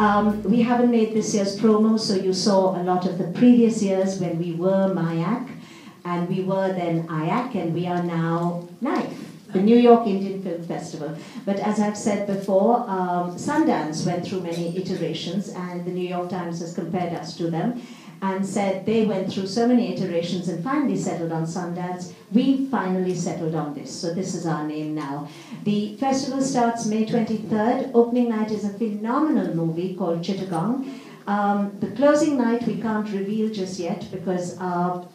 We haven't made this year's promo, so you saw a lot of the previous years when we were MIAC, and we were then IAC, and we are now NYIFF, the New York Indian Film Festival. But as I've said before, Sundance went through many iterations, and the New York Times has compared us to them and said they went through so many iterations and finally settled on Sundance. We finally settled on this, so this is our name now. The festival starts May 23rd. Opening night is a phenomenal movie called Chittagong. The closing night we can't reveal just yet because our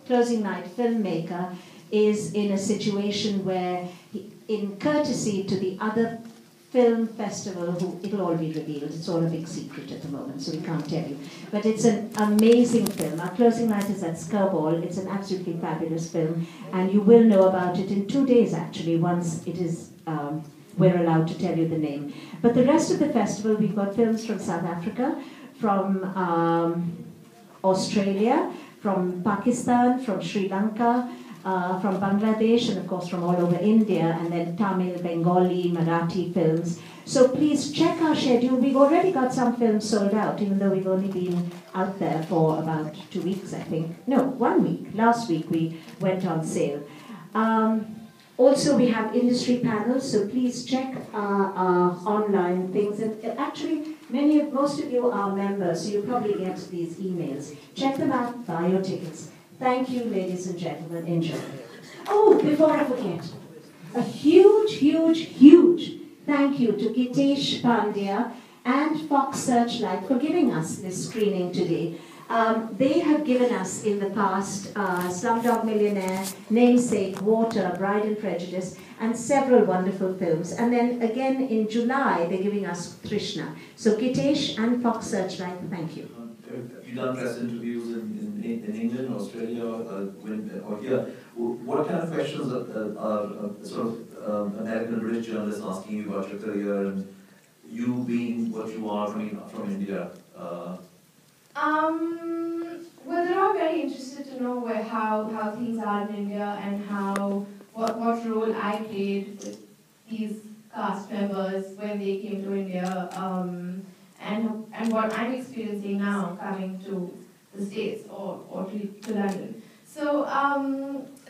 closing night filmmaker is in a situation where, in courtesy to the other film festival, it'll all be revealed. It's all a big secret at the moment, so we can't tell you. But it's an amazing film. Our closing night is at Skirball. It's an absolutely fabulous film, and you will know about it in 2 days, actually, once it is, we're allowed to tell you the name. But the rest of the festival, we've got films from South Africa, from Australia, from Pakistan, from Sri Lanka, from Bangladesh, and of course from all over India, and then Tamil, Bengali, Marathi films. So please check our schedule. We've already got some films sold out, even though we've only been out there for about 2 weeks, I think. No, 1 week. Last week we went on sale. Also, we have industry panels, so please check our online things. And actually, most of you are members, so you probably get these emails. Check them out, buy your tickets. Thank you, ladies and gentlemen. Enjoy. Oh, before I forget, a huge, huge, huge thank you to Gitesh Pandya and Fox Searchlight for giving us this screening today. They have given us in the past Slumdog Millionaire, Namesake, Water, Bride and Prejudice, and several wonderful films. And then again in July, they're giving us Trishna. So Gitesh and Fox Searchlight, thank you. Have you done press interviews in England, Australia, or here? What kind of questions are sort of American British journalists asking you about your career and you being what you are from India? Well, they're all very interested to know how things are in India and what role I played with these cast members when they came to India, and what I'm experiencing now coming to the States or to London. So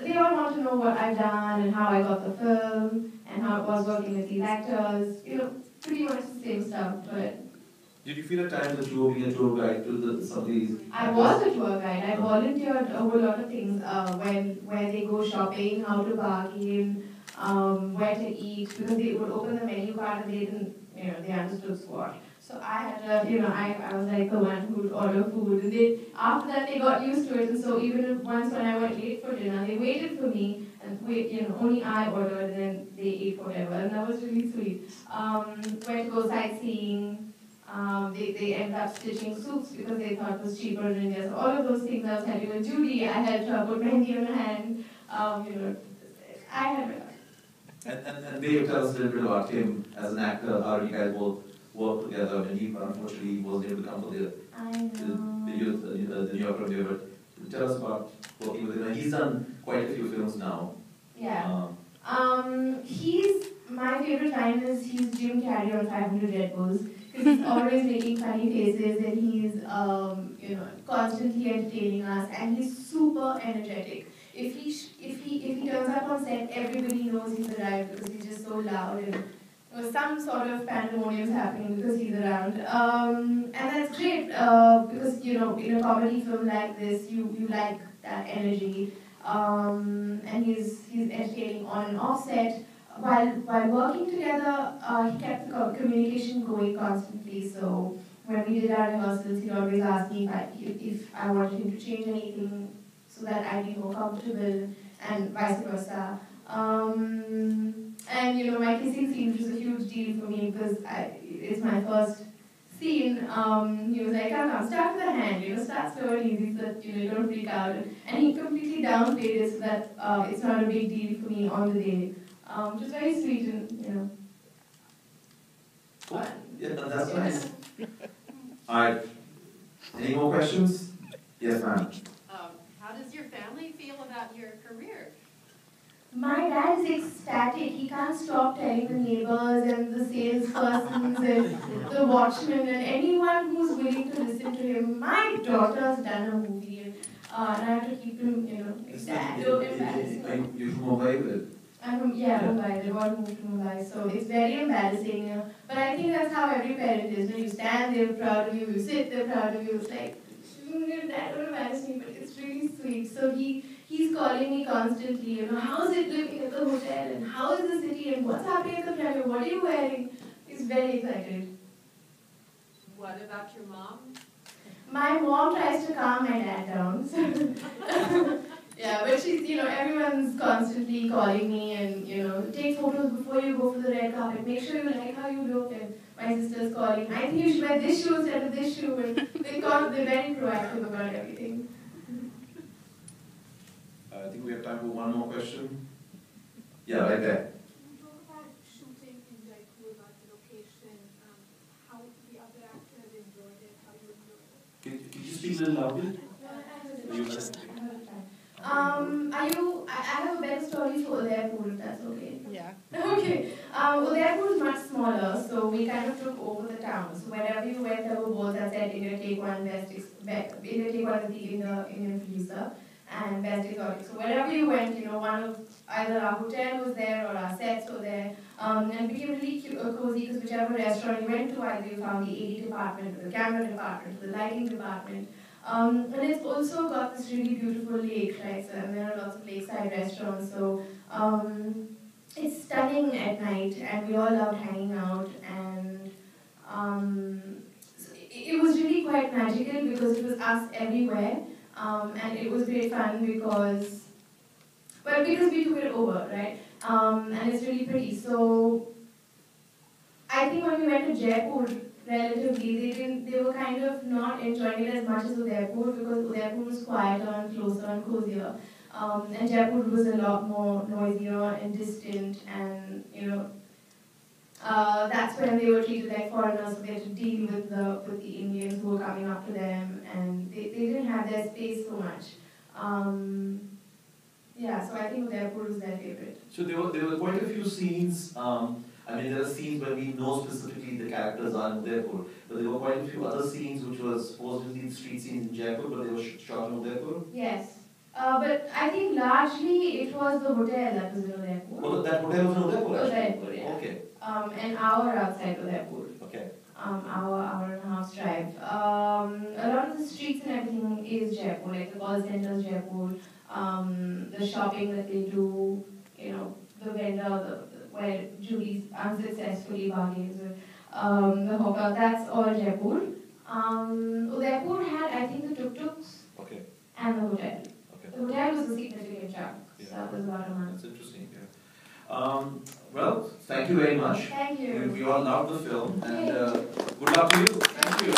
they all want to know what I've done and how I got the film and how it was working with these actors. You know, pretty much the same stuff, but. Did you feel at times that you were being a tour guide to some of these? I was a tour guide. I volunteered a whole lot of things where they go shopping, how to bargain, where to eat, because they would open the menu card and they didn't, they understood squat. So I had to, I was like the one who would order food, and after that they got used to it, and so even once when I went late for dinner, they waited for me, and only I ordered, and then they ate whatever, and that was really sweet. Where to go sightseeing. They ended up stitching suits because they thought it was cheaper in India. So all of those things I was telling you. Judy, I helped her put mehndi on her hand. I had my life. And Dave, tell us a little bit about him as an actor, how you guys both work together, and he unfortunately wasn't able to come for the New York premiere. But tell us about working with him. And he's done quite a few films now. Yeah. My favorite line is he's Jim Carrey on 500 Red Bulls. He's always making funny faces, and he's constantly entertaining us, and he's super energetic. If he turns up on set, everybody knows he's arrived because he's just so loud, and some sort of pandemonium is happening because he's around. And that's great because in a comedy film like this, you like that energy, and he's entertaining on and off set. While working together, he kept the communication going constantly. So when we did our rehearsals, he'd always ask me if I wanted him to change anything so that I'd be more comfortable, and vice versa. And my kissing scene was a huge deal for me because it's my first scene. He was like, "Come, start with the hand. Start slow and easy so that you don't freak out." And he completely downplayed it so that it's not a big deal for me on the day. Which is very sweet and, fun. Yeah, that's nice. Alright. Any more questions? Yes, ma'am. How does your family feel about your career? My dad is ecstatic. He can't stop telling the neighbors and the salespersons and the watchmen and anyone who's willing to listen to him. My daughter's done a movie, and I have to keep him, like that. Don't embarrass him. You're from Mumbai? I'm from, Mumbai. They all moved to Mumbai, so it's very embarrassing. But I think that's how every parent is. You stand there proud of you, you sit there proud of you. It's like, that don't embarrass me, but it's really sweet. So he's calling me constantly, how's it living at the hotel, and how is the city, and what's happening at the premier, what are you wearing? He's very excited. What about your mom? My mom tries to calm my dad down. Yeah, but she's, everyone's constantly calling me and, take photos before you go for the red carpet. Make sure you like how you look. And my sister's calling, I think you should wear this shoe instead of this shoe. And they're very proactive about everything. I think we have time for one more question. Yeah, right there. Can you talk about shooting in Jaipur, about the location, how the other actors enjoyed it, how you enjoyed it? Could you speak a little louder? I have a better story for Udaipur, if that's okay. Yeah. Okay. Udaipur is much smaller, so we kind of took over the town. So wherever you went, there were boards that said India Take One, India Take One is the Indian producer, and Best Exotic. So wherever you went, either our hotel was there or our sets were there, and it became really cozy because whichever restaurant you went to, either you found the AD department, the camera department, the lighting department. And it's also got this really beautiful lake, right? So and there are lots of lakeside restaurants. So it's stunning at night, and we all loved hanging out. And so it was really quite magical because it was us everywhere, and it was great fun because we took it over, right? And it's really pretty. So I think when we went to Jaipur, relatively, they were kind of not enjoying it as much as Udaipur because Udaipur was quieter and closer and cozier. And Jaipur was a lot more noisier and distant, and that's when they were treated like foreigners, so they had to deal with the Indians who were coming up to them, and they didn't have their space so much. So I think Udaipur was their favorite. So there were quite a few scenes. There are scenes where we know specifically the characters are in Udaipur, but there were quite a few other scenes which were supposedly street scenes in Jaipur, but they were shot in Udaipur. Yes. But I think largely it was the hotel that was in Udaipur. Oh, that hotel was in Udaipur, actually? Udaipur, yeah. Okay. An hour outside Udaipur. Okay. Hour and a half drive. A lot of the streets and everything is Jaipur, like the call center is Jaipur, the shopping that they do, the vendor, where Julie unsuccessfully bargains with the hawker, that's all Jaipur. Udaipur had, I think, the tuk-tuks and the hotel. Okay. The hotel was a significant chunk, Yeah. so that was about a month. That's interesting, yeah. Well, thank you very much. Thank you. We all loved the film, and good luck to you. Thank you.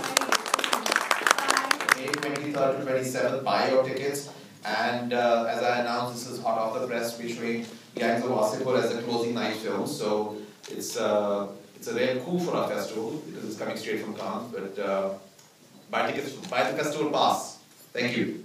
May 23rd to 27th, buy your tickets. And as I announced, this is hot off the press. We're showing Gangs of Wasseypur as a closing night film. So it's a real coup for our festival because it's coming straight from Cannes. But buy tickets, buy the festival pass. Thank you.